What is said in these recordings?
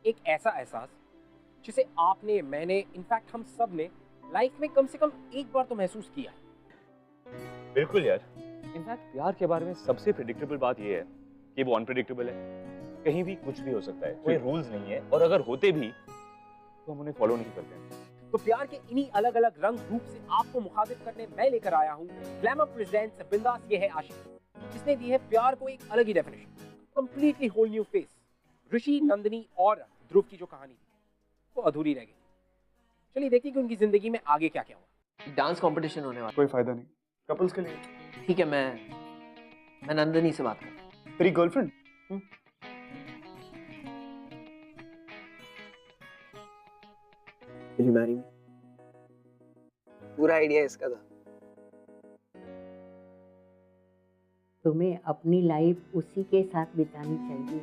एक ऐसा एहसास जिसे आपने, मैंने, इनफैक्ट हम सब ने लाइफ में कम से कम एक बार तो महसूस किया है। बिल्कुल यार, इनफैक्ट प्यार के बारे में सबसे प्रेडिक्टेबल बात यह है कि वो अनप्रेडिक्टेबल है। कहीं भी कुछ भी हो सकता है, कोई रूल्स नहीं है, और अगर होते भी तो हम उन्हें फॉलो नहीं करते हैं। तो प्यार के इन्हीं अलग अलग रंग रूप से आपको मुखातिब करने मैं लेकर आया हूँ ग्लैमर प्रेजेंट्स बिंदास ये है आशिक, जिसने दी है प्यार को एक अलग ही definition, completely whole new face. Rishi, Nandini और ध्रुव की जो कहानी थी वो अधूरी रह गई। चलिए देखिए कि उनकी जिंदगी में आगे क्या क्या हुआ। डांस कंपटीशन होने वाला। कोई फायदा नहीं कपल्स के लिए। ठीक है, मैं नंदिनी से बात करता हूँ। तेरी girlfriend? Will you marry me? पूरा आइडिया इसका था। तुम्हें अपनी लाइफ उसी के साथ बितानी चाहिए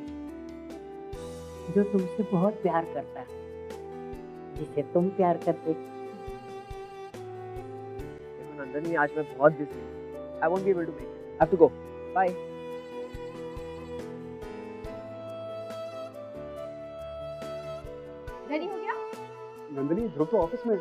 जो तुमसे बहुत प्यार करता है, जिसे तुम प्यार करते। देखो नंदनी, आज मैं बहुत बिजी हूँ। I won't be able to make it. I have to go. Bye. Ready हो गया? नंदिनी, ध्रुव तो ऑफिस में।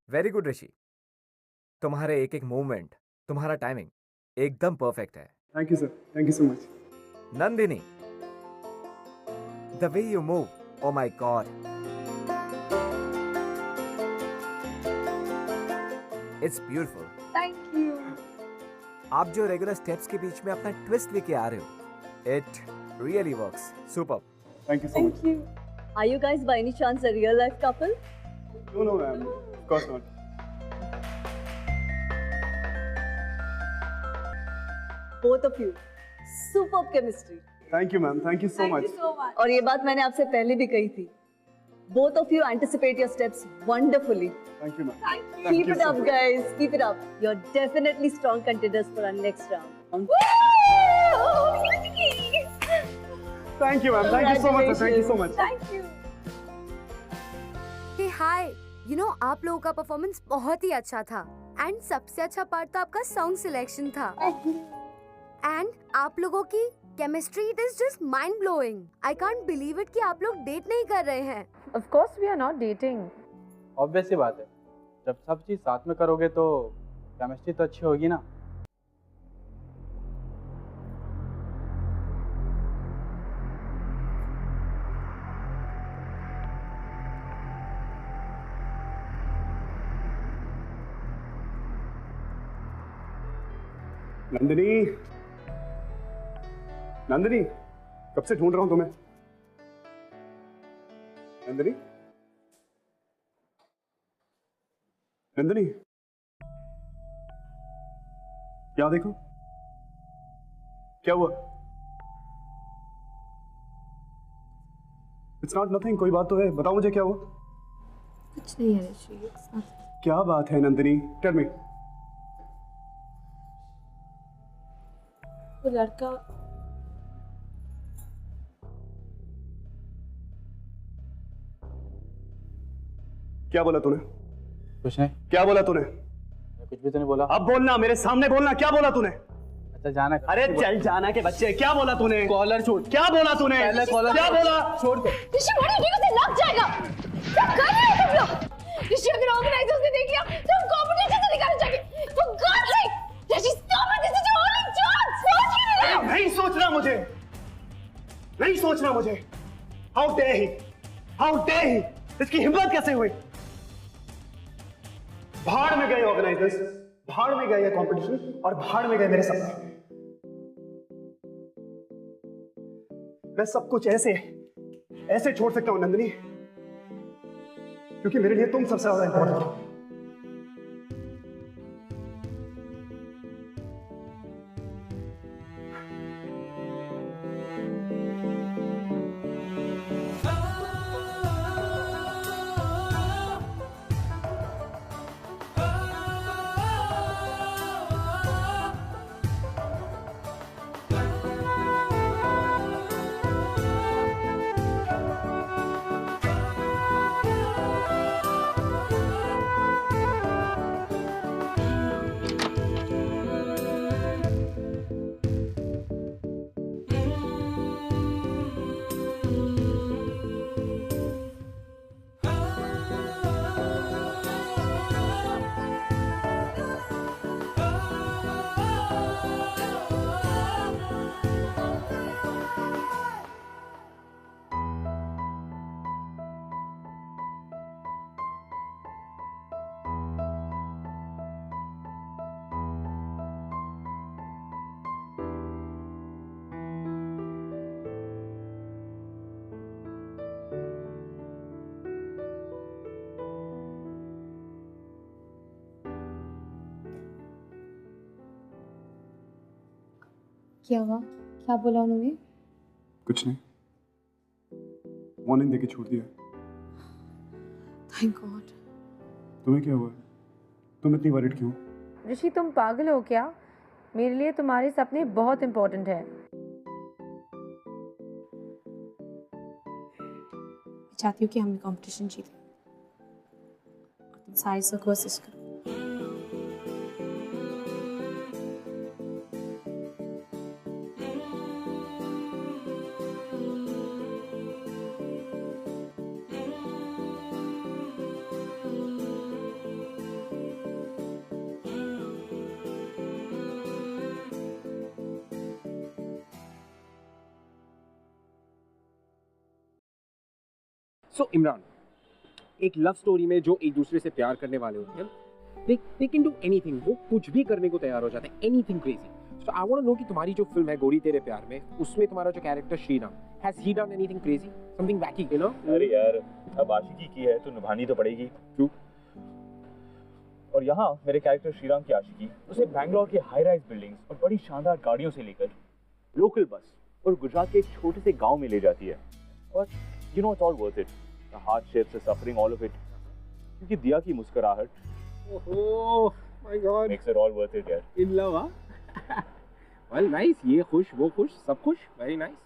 वेरी गुड ऋषि, तुम्हारे एक एक मूवमेंट, तुम्हारा टाइमिंग एकदम परफेक्ट है। Thank you sir, thank you so much. Nandini, the way you move, oh my God, it's beautiful. Thank you. आप जो रेगुलर स्टेप्स के बीच में अपना ट्विस्ट लेके आ रहे हो, it really works. Super. Thank you so much. Thank you. Are you guys by any chance a real life couple? No no ma'am, of course not. Both of you. Superb chemistry. Thank you ma'am, thank you so much. और ये बात मैंने आपसे पहले भी कही थी। Both of you anticipate your steps wonderfully. Thank you ma'am. Keep it up, guys. Keep it up. You're definitely strong contenders for our next round. Thank you ma'am, thank you so much, thank you so much. Thank you. Hey hi, you know आप लोगों का performance बहुत ही अच्छा था and सबसे अच्छा part तो आपका सॉन्ग सिलेक्शन था एंड आप लोगों की chemistry, it is just mind blowing. I can't believe it कि आप लोग डेट नहीं कर रहे हैं। Of course we are not dating. Obvious सी बात है, जब सब चीज साथ में करोगे तो केमिस्ट्री तो अच्छी होगी ना। नंदिनी, नंदिनी, कब से ढूंढ रहा हूं तुम्हें। नंदिनी, नंदिनी, क्या देखो, क्या हुआ? इट्स नॉट नथिंग, कोई बात तो है, बताओ मुझे क्या हुआ। कुछ नहीं है ऋषि। क्या बात है नंदिनी, टेल मी। वो लड़का क्या बोला तूने? कुछ नहीं। क्या बोला तूने? मैं कुछ भी तो नहीं बोला। अब बोलना, मेरे सामने बोलना, क्या बोला तूने? मैं चल जाना। अरे चल जाना के बच्चे, क्या बोला तूने? कॉलर छोड़। क्या बोला तूने? पहले कॉलर क्या बोला? छोड़ दे। ऋषि बड़ी ठीक से लग जाएगा। क्या कर रहे हो तुम लोग? ऋषि अगर ऑर्गेनाइजर्स ने देख लिया तो हम कंपटीशन से निकाले जाएंगे। For God's sake, Rishi stop it, this is your only chance. सोच क्यों नहीं रहे हो? नहीं सोचना मुझे, नहीं सोचना मुझे। How dare he? How dare he? इसकी हिम्मत कैसे हुई? भाड़ में गए ऑर्गेनाइजर्स, भाड़ में गए ये कंपटीशन और भाड़ में गए मेरे सपने। मैं सब कुछ ऐसे छोड़ सकता हूं नंदिनी, क्योंकि मेरे लिए तुम सबसे ज्यादा इंपॉर्टेंट हो। क्या हुआ? क्या बोला उन्होंने? कुछ नहीं, वार्निंग देके छोड़ दिया। Thank God. तुम्हें क्या हुआ? तुम इतनी वरीड क्यों? ऋषि तुम पागल हो क्या? मेरे लिए तुम्हारे सपने बहुत इंपॉर्टेंट है। चाहती हूँ कि हम कंपटीशन जीतें और तुम सारी से कोशिश करो। सो इमरान, एक लव स्टोरी में जो एक दूसरे से प्यार करने वाले होते हैं, they can do anything, वो कुछ भी करने को तैयार हो जाते हैं, anything crazy. So I want to know कि तुम्हारी जो फिल्म है गोरी तेरे प्यार में, उसमें तुम्हारा जो character Shriram, has he done anything crazy, something wacky, you know? अरे यार, अब आशिकी की है तो निभानी तो पड़ेगी। True. और यहाँ मेरे कैरेक्टर श्रीराम की आशिकी उसे बैंगलोर के हाई राइज बिल्डिंग्स और बड़ी शानदार गाड़ियों से लेकर लोकल बस और गुजरात के एक छोटे से गांव में ले जाती है। और you know it's all worth it. The hardships, the suffering, all of it. क्योंकि दिया की मुस्कुराहट, Oh my God, makes it all worth it, यार। in love, huh? Well, nice. ये खुश, वो खुश, सब खुश. Very nice.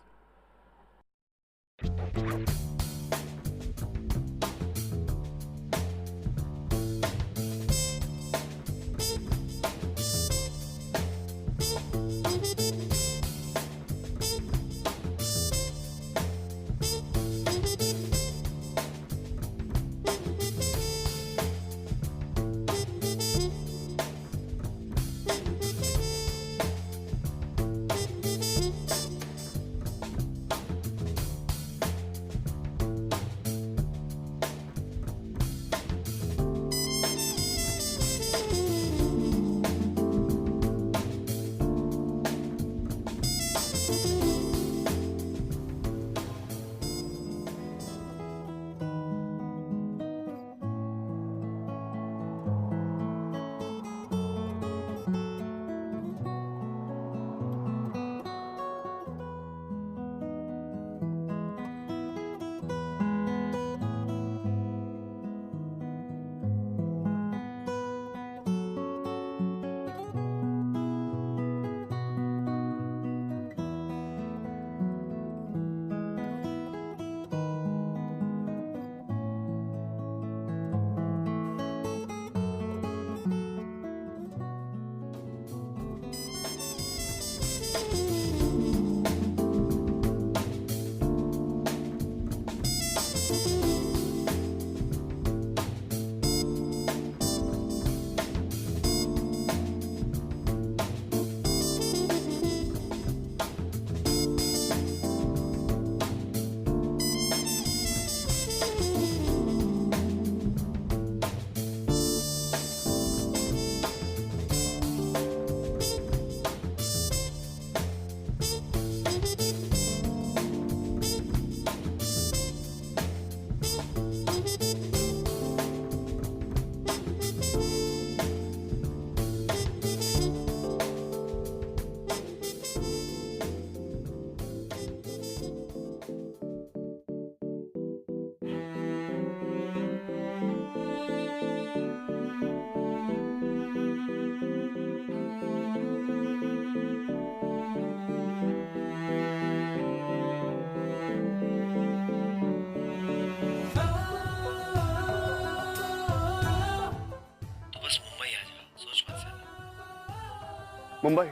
मुंबई?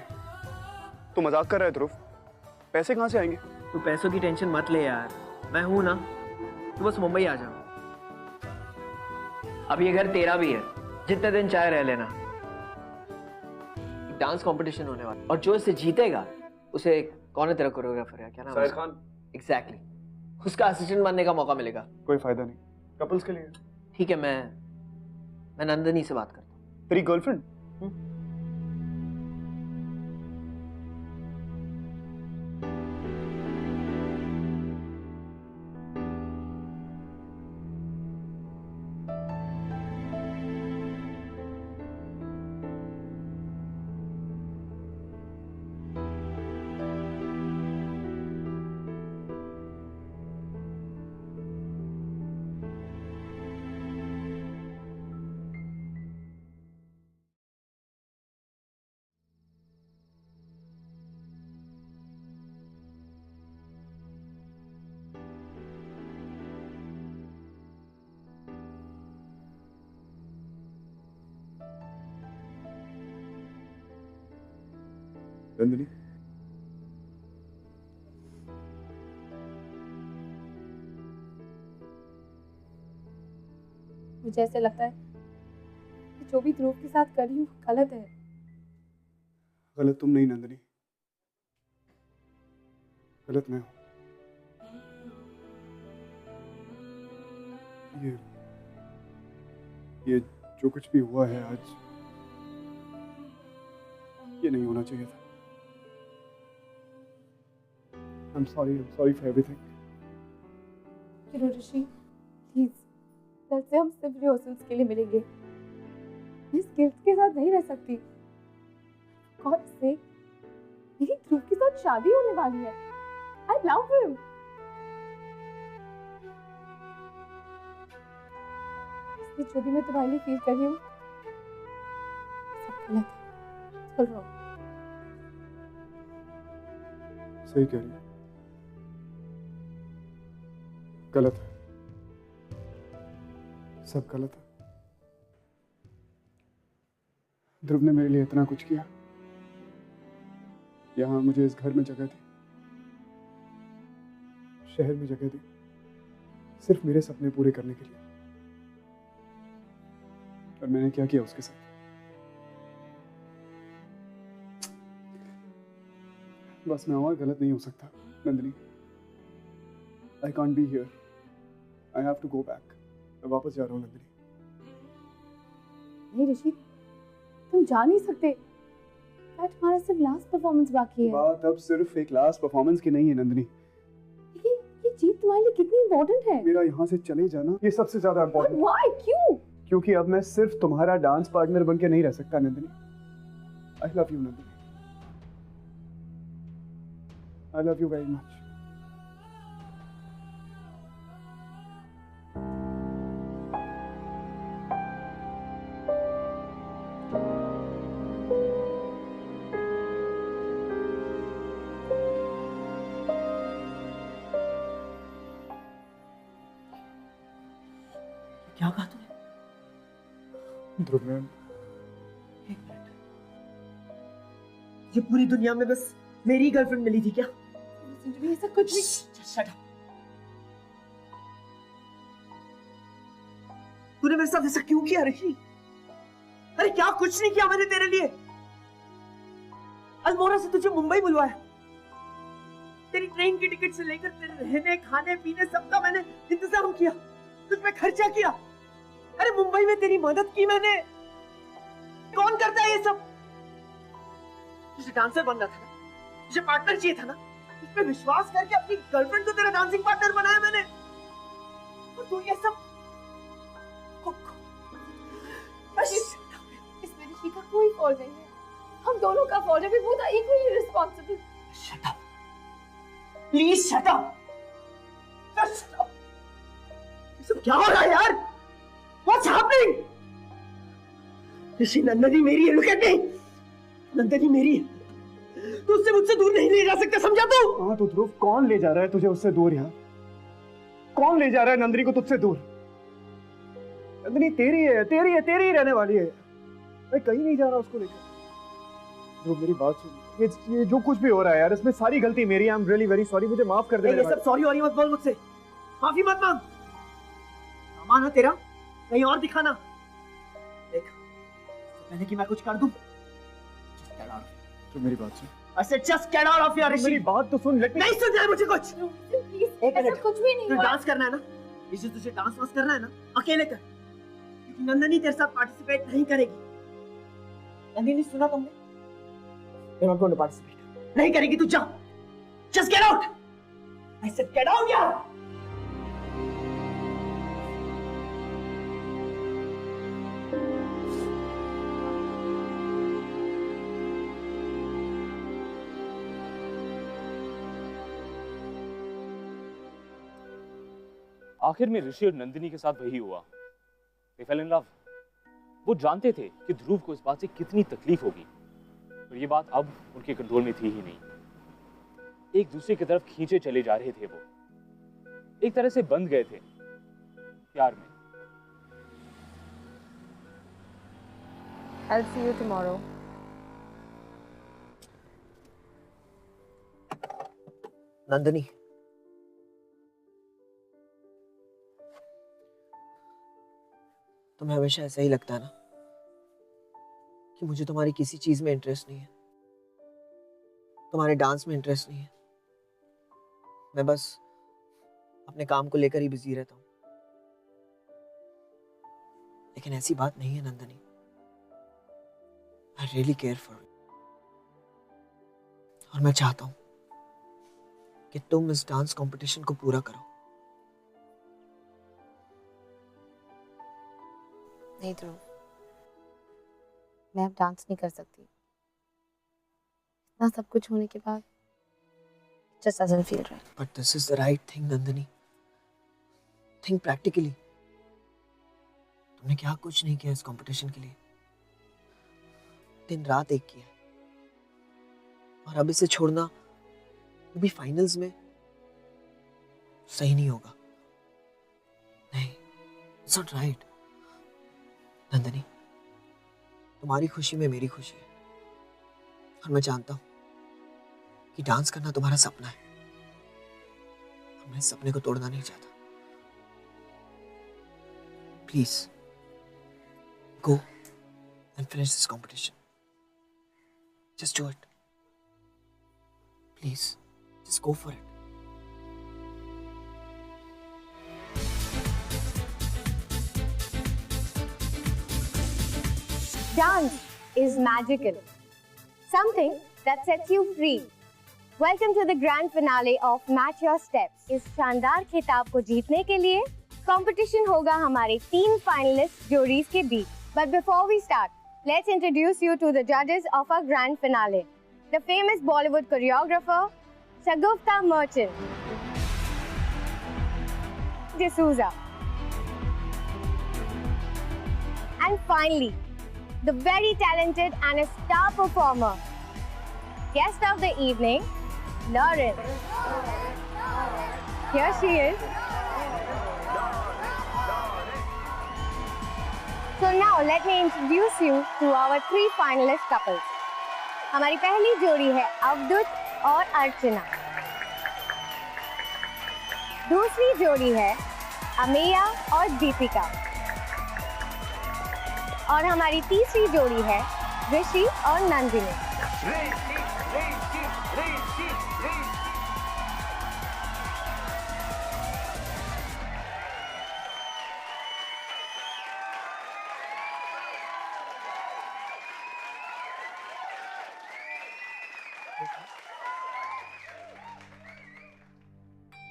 तू मजाक कर रहा है ध्रुव? पैसे कहाँ से आएंगे? तू पैसों की टेंशन मत ले यार, मैं हूं ना, तू बस मुंबई आ जा। अब ये घर तेरा भी है, जितने दिन चाहे रह लेना। डांस कंपटीशन होने वाला और जो इसे जीतेगा उसे कौन है तेरा कोरियोग्राफर है, क्या नाम है? शाहिद खान। एग्जैक्टली, उसका असिस्टेंट बनने का मौका मिलेगा। कोई फायदा नहीं, कपल्स के लिए। ठीक है, मैं नंदनी से बात करता हूँ। तेरी गर्लफ्रेंड? नंदिनी, मुझे ऐसे लगता है कि जो भी ध्रुव के साथ कर रही हूँ गलत है। गलत तुम नहीं नंदिनी, गलत मैं हूं। ये जो कुछ भी हुआ है आज, ये नहीं होना चाहिए था। I'm sorry for everything. You know, Rishi, please कल से हम सिर्फ रिहर्सल्स के लिए मिलेंगे। मैं इस गिल्ट के साथ नहीं रह सकती। गॉड से मेरी ध्रुव के साथ शादी होने वाली है। I love him. इसलिए जो भी मैं तुम्हारे लिए फील कर रही हूँ सब गलत है। चल रहा हूँ। सही कह रही है, गलत है, सब गलत है। ध्रुव ने मेरे लिए इतना कुछ किया, यहाँ मुझे इस घर में जगह दी, शहर में जगह दी, सिर्फ मेरे सपने पूरे करने के लिए। और मैंने क्या किया उसके साथ? बस मैं और गलत नहीं हो सकता Nandini. I can't be here. I have to go back. मैं वापस जा रहा हूँ नंदिनी। नहीं ऋषि, तुम जा नहीं सकते। तुम्हारा सिर्फ लास्ट परफॉर्मेंस बाकी है। बात अब सिर्फ एक लास्ट परफॉर्मेंस की नहीं है नंदिनी। ये जीत तुम्हारे लिए कितनी इम्पोर्टेंट है। मेरा यहाँ से चले जाना ये सबसे ज्यादा इम्पोर्टेंट। Why? क्यों? क्योंकि अब मैं सिर्फ तुम्हारा डांस पार्टनर बन के नहीं रह सकता Nandini. I love you Nandini. I love you very much. क्या कहा तूने? ध्रुव मैम, एक मिनट, ये पूरी दुनिया में बस मेरी गर्लफ्रेंड मिली थी क्या? ऐसा कुछ नहीं। Shut up. तूने मेरे साथ ऐसा क्यों किया ऋषि? अरे क्या कुछ नहीं किया मैंने तेरे लिए। अल्मोड़ा से तुझे मुंबई बुलवाया, तेरी ट्रेन की टिकट से लेकर तेरे रहने खाने पीने सबका मैंने इंतजाम किया, तुझ पे खर्चा किया। अरे मुंबई में तेरी मदद की मैंने। कौन करता है ये सब? तुझे डांसर बनना था ना, तुझे पार्टनर चाहिए था ना, तुझ पे विश्वास करके अपनी गर्लफ्रेंड को तेरा डांसिंग पार्टनर बनाया मैंने, और तू ये सब। इसमें ऋषि का कोई फॉल्ट नहीं है, हम दोनों का फॉल्ट है। We both are equally responsible. Shut up. Please shut up. Just stop. ये सब क्या हो रहा है यार? What's happening? ऋषि, नंदनी मेरी है, look at me. नंदनी मेरी है, तू उससे मुझसे दूर नहीं ले जा सकता, समझा तू? हाँ तो ध्रुव, कौन ले जा रहा है तुझे उससे दूर? यार कौन ले जा रहा है नंदिनी को तुझसे दूर? नंदिनी तेरी है, तेरी है, तेरी ही रहने वाली है। मैं कहीं नहीं जा रहा उसको लेकर। तो मेरी बात सुन, ये जो कुछ भी हो रहा है यार, इसमें सारी गलती मेरी है। I am really very sorry, मुझे माफ कर दे। ये सब सॉरी और मत बोल मुझसे, माफी मत मांग। सामान है तेरा, कहीं और दिखाना। देख, पहले कि मैं कुछ कर दूं, तो मेरी बात सुन। I said just get out of here, ऋषि। मेरी बात तो सुन। नहीं सुन रहा है मुझे कुछ। एक मिनट, कुछ भी नहीं हुआ। डांस करना है ना, ऋषि तुझे डांस वांस करना है ना, अकेले कर, क्योंकि नंदनी तेरे साथ पार्टिसिपेट नहीं करेगी। नंदनी सुना तुमने? You're not going to participate. नहीं करेगी तू, जा। Just get out. I said get out यार। आखिर में ऋषि और नंदिनी के साथ वही हुआ। They fell in love. वो जानते थे कि ध्रुव को इस बात से कितनी तकलीफ होगी, और ये बात अब उनके कंट्रोल में थी ही नहीं। एक दूसरे की तरफ खींचे चले जा रहे थे वो, एक तरह से बंध गए थे प्यार में। I'll see you tomorrow. Nandini, तुम्हें हमेशा ऐसा ही लगता है ना कि मुझे तुम्हारी किसी चीज में इंटरेस्ट नहीं है, तुम्हारे डांस में इंटरेस्ट नहीं है। मैं बस अपने काम को लेकर ही बिजी रहता हूँ। लेकिन ऐसी बात नहीं है Nandini. I really care for you, और मैं चाहता हूँ कि तुम इस डांस कंपटीशन को पूरा करो। नहीं ध्रुव, मैं अब डांस नहीं कर सकती। इतना सब कुछ होने के बाद just doesn't feel right. But this is the right thing, Nandini. Think practically. तुमने क्या कुछ नहीं किया इस कंपटीशन के लिए, दिन रात एक किया, और अब इसे छोड़ना, वो भी फाइनल्स में, सही नहीं होगा। नहीं, it's not right. नंदनी, तुम्हारी खुशी में मेरी खुशी है, और मैं जानता हूं कि डांस करना तुम्हारा सपना है, और मैं इस सपने को तोड़ना नहीं चाहता। Please go and finish this competition. Just do it. Please, just go for it. Dance is magical. Something that sets you free. Welcome to the grand finale of Match Your Steps. इस शानदार खिताब को जीतने के लिए competition होगा हमारे 3 finalist जोड़ीज के बीच. But before we start, let's introduce you to the judges of our grand finale. The famous Bollywood choreographer Shagufta Merchant, D'Souza, and finally, the very talented and a star performer, guest of the evening, Lauren. Here she is. So now let me introduce you to our 3 finalist couples. हमारी पहली जोड़ी है अवधुत और अर्चना. दूसरी जोड़ी है अमेया और दीपिका. और हमारी तीसरी जोड़ी है ऋषि और नंदिनी.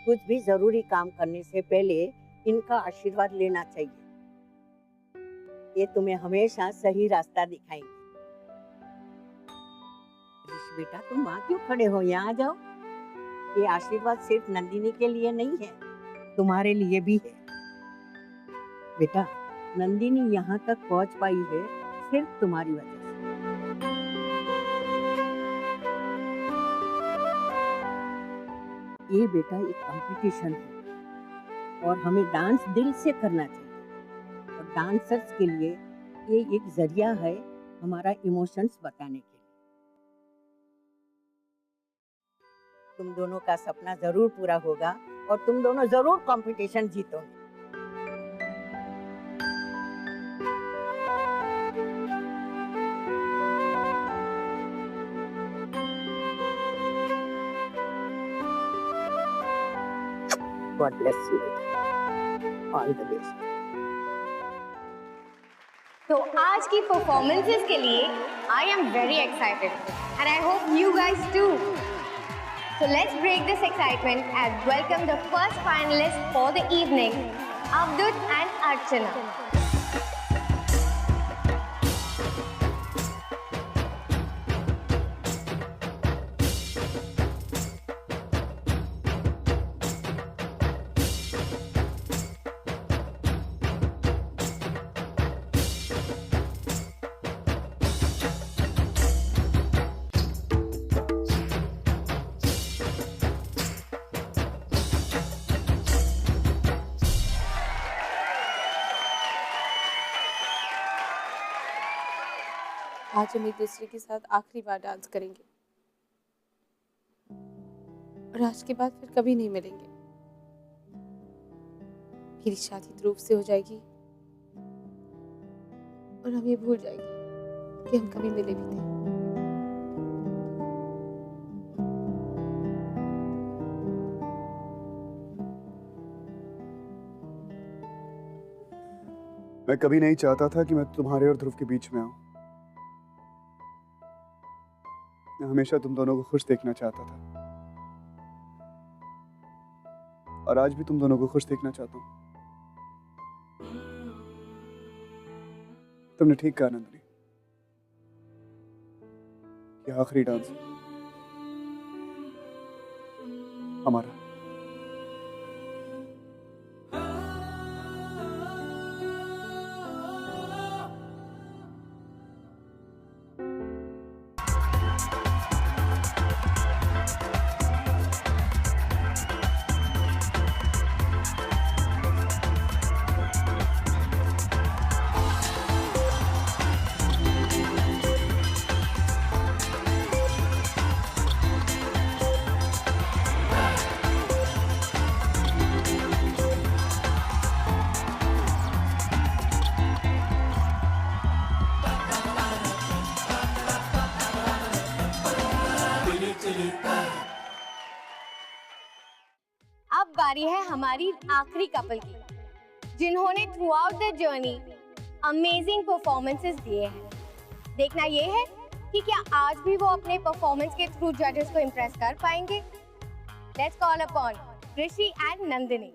कुछ भी जरूरी काम करने से पहले इनका आशीर्वाद लेना चाहिए. ये तुम्हें हमेशा सही रास्ता दिखाएंगे. ऋषि बेटा, तुम वहाँ क्यों खड़े हो? यहाँ आ जाओ. ये आशीर्वाद सिर्फ नंदिनी के लिए नहीं है, तुम्हारे लिए भी है. बेटा, नंदिनी यहाँ तक पहुँच पाई है सिर्फ तुम्हारी वजह से. ये बेटा एक कंपटीशन है और हमें डांस दिल से करना चाहिए, और डांसर्स के लिए ये एक जरिया है हमारा इमोशंस बताने के लिए. तुम दोनों का सपना जरूर पूरा होगा और तुम दोनों जरूर competition जीतोगे। God bless you. All the best. तो आज की परफॉर्मेंसेस के लिए I am very excited and I hope you guys too. So let's break this excitement and welcome the first finalist for the evening, Avdut and Archana. आज हम एक दूसरे के साथ आखिरी बार डांस करेंगे और आज के बाद फिर कभी नहीं मिलेंगे। मेरी शादी ध्रुव से हो जाएगी और हम ये भूल जाएंगे कि हम कभी मिले भी थे। मैं कभी नहीं चाहता था कि मैं तुम्हारे और ध्रुव के बीच में आऊं। मैं हमेशा तुम दोनों को खुश देखना चाहता था और आज भी तुम दोनों को खुश देखना चाहता हूं। तुमने ठीक कहा नंदिनी, ये आखिरी डांस है हमारा। अब बारी है हमारी आखिरी कपल की, जिन्होंने through out the journey amazing performances दिए हैं। देखना ये है कि क्या आज भी वो अपने परफॉर्मेंस के थ्रू जजेस को इम्प्रेस कर पाएंगे। Let's call upon Rishi and Nandini.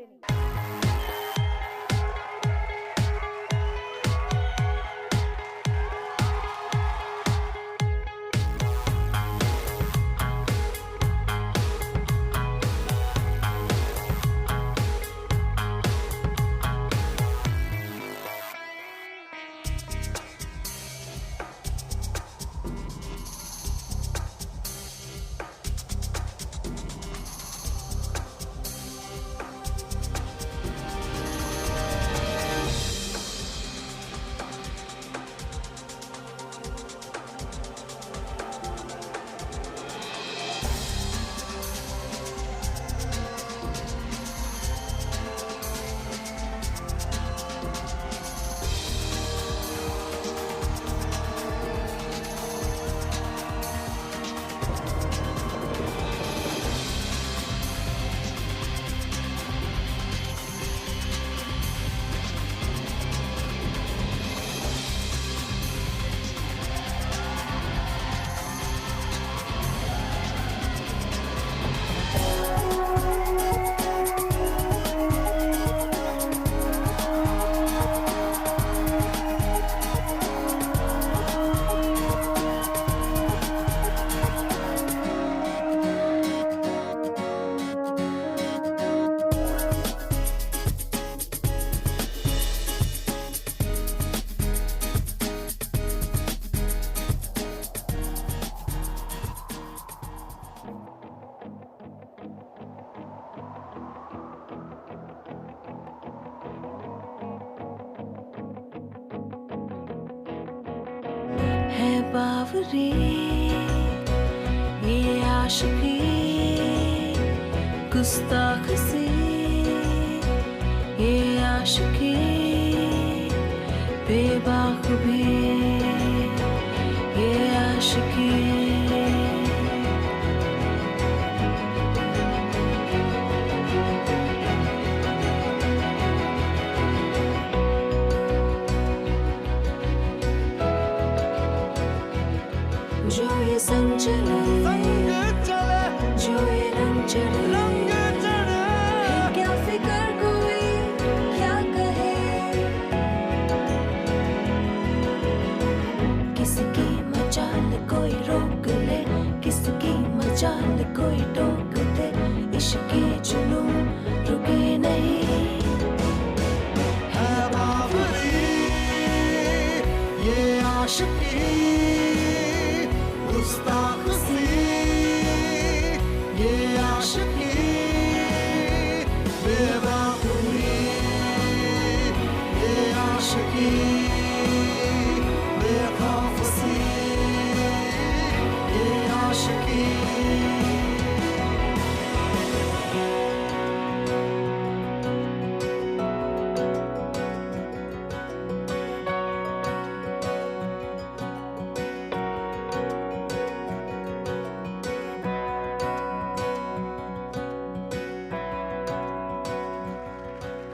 बावरी ये आशिकी गुस्ताख सी ये आशिकी बेबाक भी ये आशिकी जो ये संग चले जो ये रंग चढ़े क्या फिक्र कोई क्या कहे किसकी मजाल कोई रोक ले किसकी मजाल कोई टोक दे इश्क के जुनून रुके नहीं है बावरी ये आशिकी गुस्ताख सी ये आशिकी बेबाकुरी ये आशिकी बेखौफ सी ये आशिकी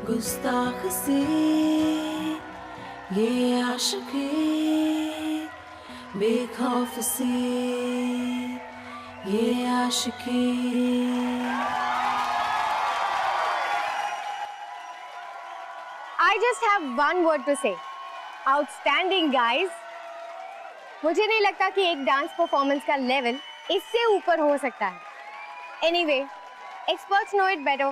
गुस्ताख सी ये आशिकी बेखौफ सी ये आशिकी I just have one word to say. Outstanding, guys. मुझे नहीं लगता कि एक डांस परफॉर्मेंस का लेवल इससे ऊपर हो सकता है. Anyway, experts know it better.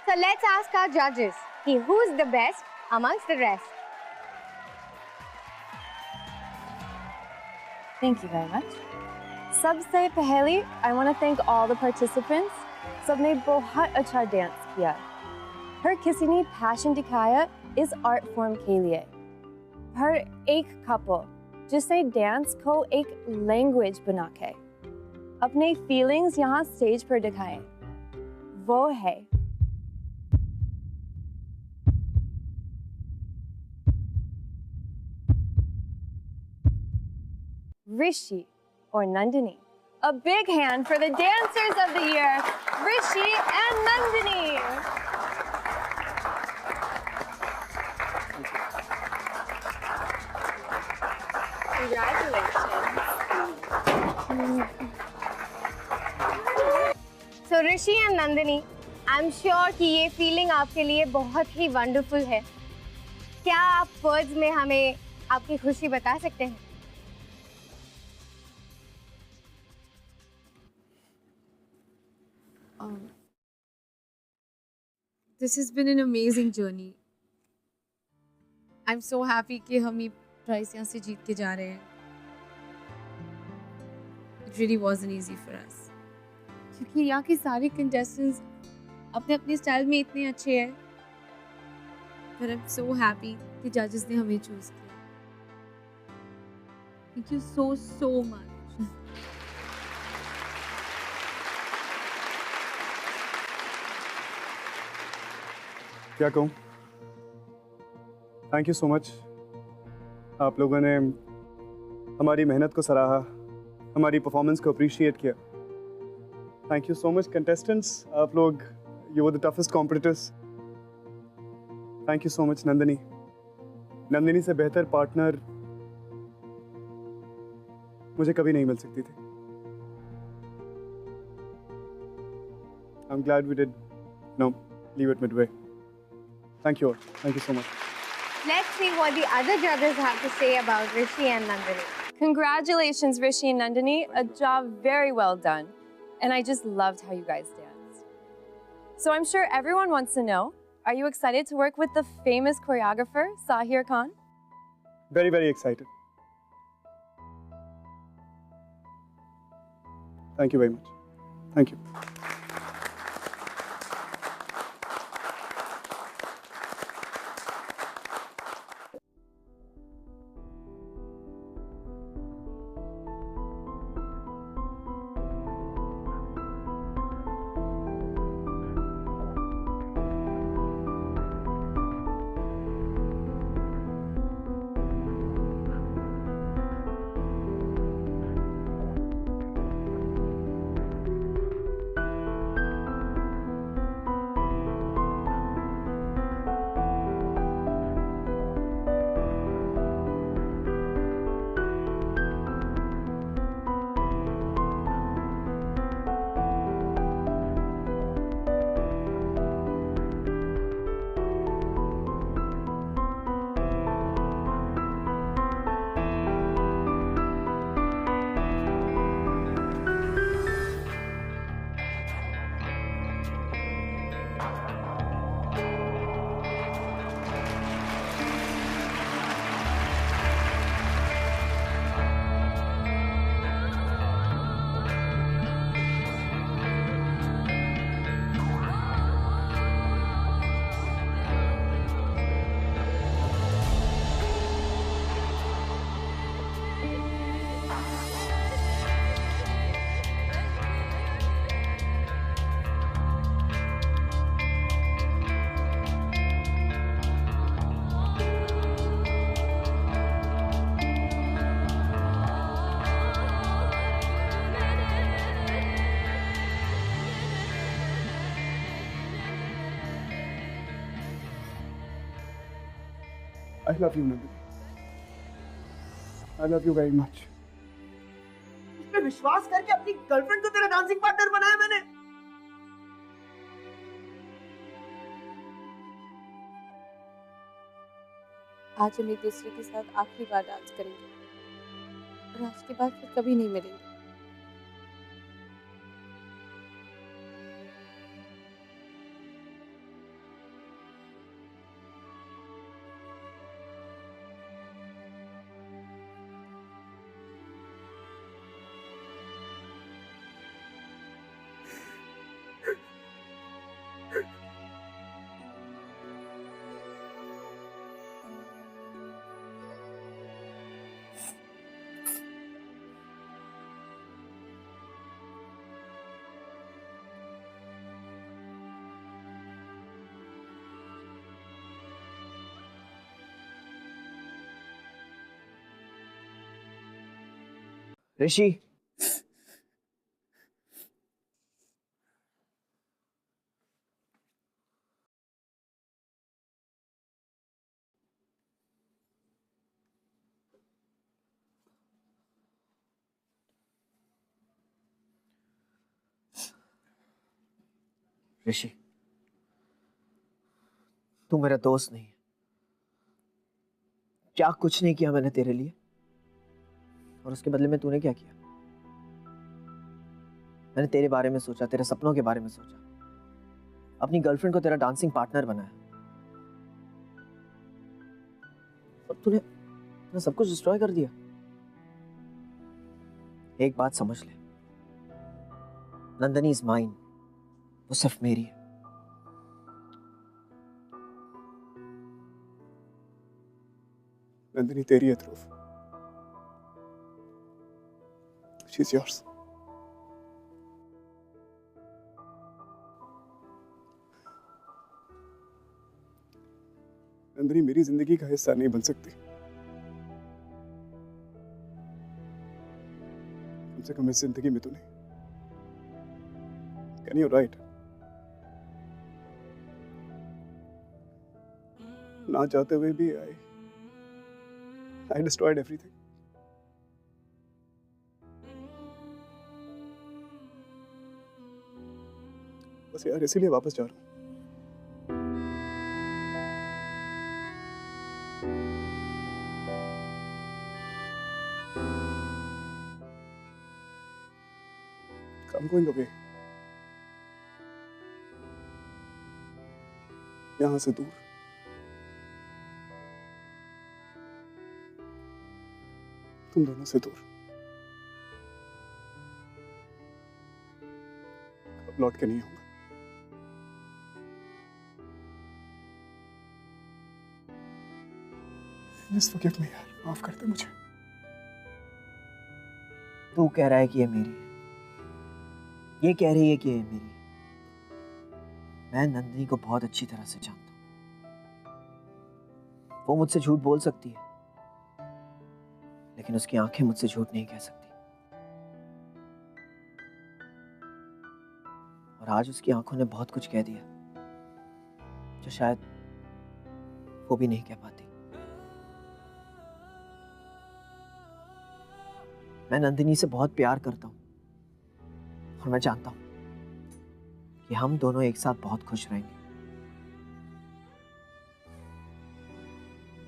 So let's ask our judges, who's the best amongst the rest? Thank you very much. सबसे पहले I want to thank all the participants. सबने बहुत अच्छा डांस किया. हर किसी ने पैशन दिखाया इस आर्ट फॉर्म के लिए. हर एक कपल जिसने डांस को एक लैंग्वेज बना के अपने फीलिंग्स यहाँ स्टेज पर दिखाए, वो है Rishi or Nandini. A big hand for the dancers of the year, Rishi and Nandini. So Rishi and Nandini, I'm sure कि ये फीलिंग आपके लिए बहुत ही वंडरफुल है. क्या आप वर्ड्स में हमें आपकी खुशी बता सकते हैं? This has been an amazing journey. I'm so happy कि हम ये प्राइस यहाँ से जीत के जा रहे हैं. It really wasn't easy for us. क्योंकि यहाँ के सारे contestants अपने अपने स्टाइल में इतने अच्छे हैं. But I'm so happy कि judges ने हमें choose किया. Thank you so much. क्या कहूँ? Thank you so much. आप लोगों ने हमारी मेहनत को सराहा, हमारी परफॉर्मेंस को अप्रिशिएट किया. Thank you so much contestants. आप लोग you were the toughest competitors. Thank you so much Nandini. Nandini से बेहतर पार्टनर मुझे कभी नहीं मिल सकती थी. I am glad we did no leave it midway. Thank you all. Thank you so much. Let's see what the other judges have to say about Rishi and Nandini. Congratulations, Rishi and Nandini. A job very well done. And I just loved how you guys danced. So I'm sure everyone wants to know, are you excited to work with the famous choreographer, Sahir Khan? Very, very excited. Thank you very much. Thank you. I love you, Nandini. I love you very much. इसमें विश्वास करके अपनी girlfriend को तेरा dancing partner बनाया मैंने। आज हम एक दूसरे के साथ आखिरी बार डांस करेंगे और आज के बाद फिर कभी नहीं मिलेंगे। ऋषि, ऋषि, तू मेरा दोस्त नहीं है। क्या कुछ नहीं किया मैंने तेरे लिए, और उसके बदले में तूने क्या किया? मैंने तेरे बारे में सोचा, तेरे सपनों के बारे में सोचा, अपनी गर्लफ्रेंड को तेरा डांसिंग पार्टनर बनाया, और तूने सब कुछ डिस्ट्रॉय कर दिया। एक बात समझ ले, नंदनी इज माइन, वो सिर्फ मेरी है। नंदनी तेरी है ध्रुव, she's yours. नंदनी मेरी जिंदगी का हिस्सा नहीं बन सकती, कम से कम इस जिंदगी में तो नहीं। Can you write? ना चाहते हुए भी I destroyed everything. बस यार इसीलिए वापस जा रहा हूँ। I'm going away. यहाँ से दूर। तुम दोनों से दूर। अब लौट के नहीं आऊंगा। Just forgive me यार, माफ कर दे मुझे। तू कह रहा है कि ये मेरी है, ये कह रही है कि ये मेरी है। मैं नंदिनी को बहुत अच्छी तरह से जानता हूँ। वो मुझसे झूठ बोल सकती है, लेकिन उसकी आंखें मुझसे झूठ नहीं कह सकती। और आज उसकी आंखों ने बहुत कुछ कह दिया जो शायद वो भी नहीं कह पाती। मैं नंदिनी से बहुत प्यार करता हूँ, और मैं जानता हूँ कि हम दोनों एक साथ बहुत खुश रहेंगे।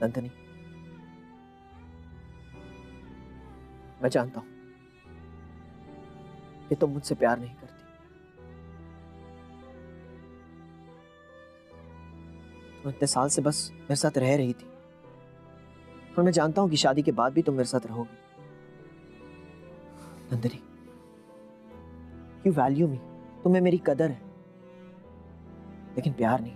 नंदिनी, मैं जानता हूँ कि तुम मुझसे प्यार नहीं करती। तुम इतने साल से बस मेरे साथ रह रही थी, और मैं जानता हूँ कि शादी के बाद भी तुम मेरे साथ रहोगी। नंदिनी, you value me, तुम्हें मेरी कदर है, लेकिन प्यार नहीं।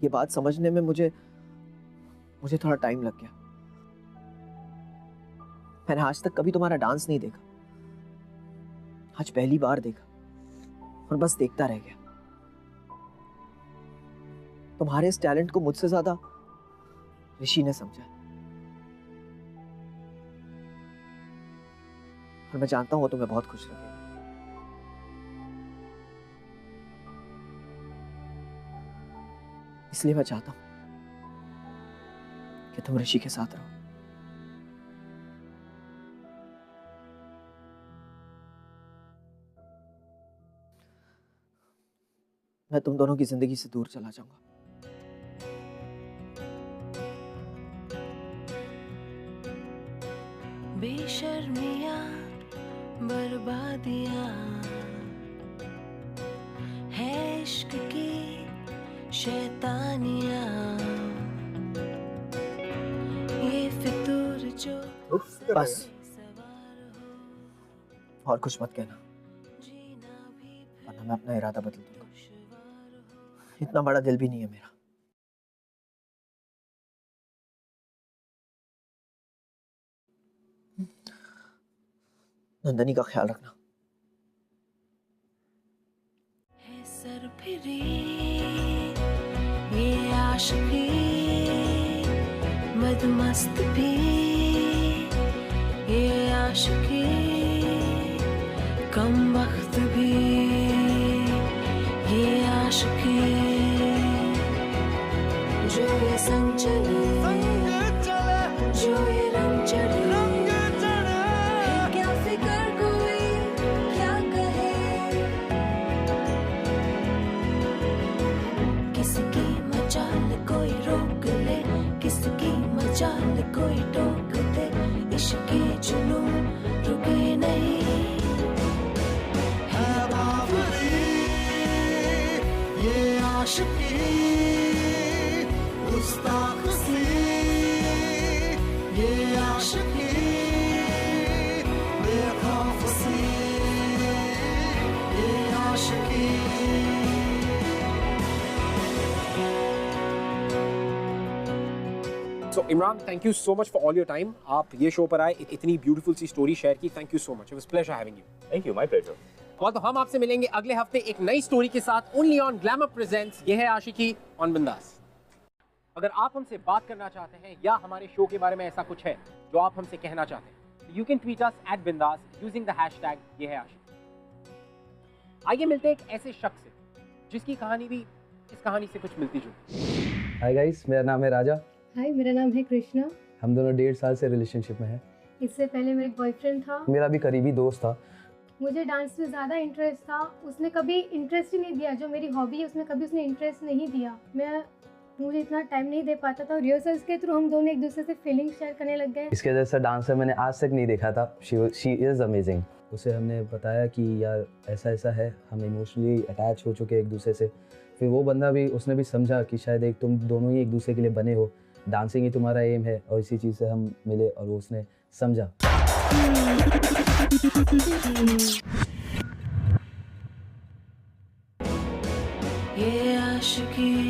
ये बात समझने में मुझे थोड़ा टाइम लग गया। मैंने आज तक कभी तुम्हारा डांस नहीं देखा, आज पहली बार देखा, और बस देखता रह गया। तुम्हारे इस टैलेंट को मुझसे ज्यादा ऋषि ने समझा, और मैं जानता हूं वो तुम्हें बहुत खुश रखेगा। इसलिए मैं चाहता हूं कि तुम ऋषि के साथ रहो। मैं तुम दोनों की जिंदगी से दूर चला जाऊंगा। बेशर्मियां बर्बादियां है इश्क की शैतानियां, ये फितूर जो बस और कुछ मत कहना, वरना मैं अपना इरादा बदल दूंगा। इतना बड़ा दिल भी नहीं है मेरा। नंदनी का ख्याल रखना। है सरफिरी ये आशिकी, मदमस्त भी ये आशिकी, कम वक्त भी ये आशिकी, जो ये संग चले, जो ये रंग चढ़े, क्या फिक्र कोई क्या कहे, किसकी मजाल कोई रोक ले, किसकी मजाल कोई टोक दे, इश्क के जुनून रुके नहीं, है बावरी ये आशिकी, गुस्ताख सी ये आशिकी, बेखौफ सी ये आशिकी। So Imran, thank you so much for all your time. आप ये शो पर आए, इतनी ब्यूटीफुल सी स्टोरी शेयर की, thank you so much. It was pleasure having you. Thank you, my pleasure. तो हम आपसे मिलेंगे अगले हफ्ते एक नई स्टोरी के साथ, ओनली ऑन ग्लैमर प्रेजेंट्स ये है आशिकी ऑन बिंदास। अगर आप हमसे बात करना चाहते हैं या हमारे शो के बारे में ऐसा कुछ है जो आप हमसे कहना चाहते हैं, you can tweet us @bindas using the hashtag ये है आशिकी। आइए मिलते हैं एक ऐसे शख्स से जिसकी कहानी भी इस कहानी से कुछ मिलती जुलती। हाय गाइस, मेरा नाम है राजा। हाय, मेरा नाम है कृष्णा। हम दोनों 1.5 साल से रिलेशनशिप में हैं। इससे पहले मेरा बॉयफ्रेंड था। मेरा भी करीबी दोस्त था। मुझे डांस में ज़्यादा इंटरेस्ट था, उसने कभी इंटरेस्ट ही नहीं दिया। जो मेरी हॉबी है उसमें कभी उसने इंटरेस्ट नहीं दिया। मुझे इतना टाइम नहीं दे पाता था। रिहर्सल्स के थ्रू हम दोनों एक दूसरे से फीलिंग शेयर करने लग गए। इसके जैसा डांसर मैंने आज तक नहीं देखा था। She is amazing. उसे हमने बताया कि यार ऐसा ऐसा है, हम इमोशनली अटैच हो चुके एक दूसरे से। फिर वो बंदा भी, उसने भी समझा कि शायद एक तुम दोनों ही एक दूसरे के लिए बने हो, डांसिंग ही तुम्हारा एम है, और इसी चीज़ से हम मिले और उसने समझा। ये आशिकी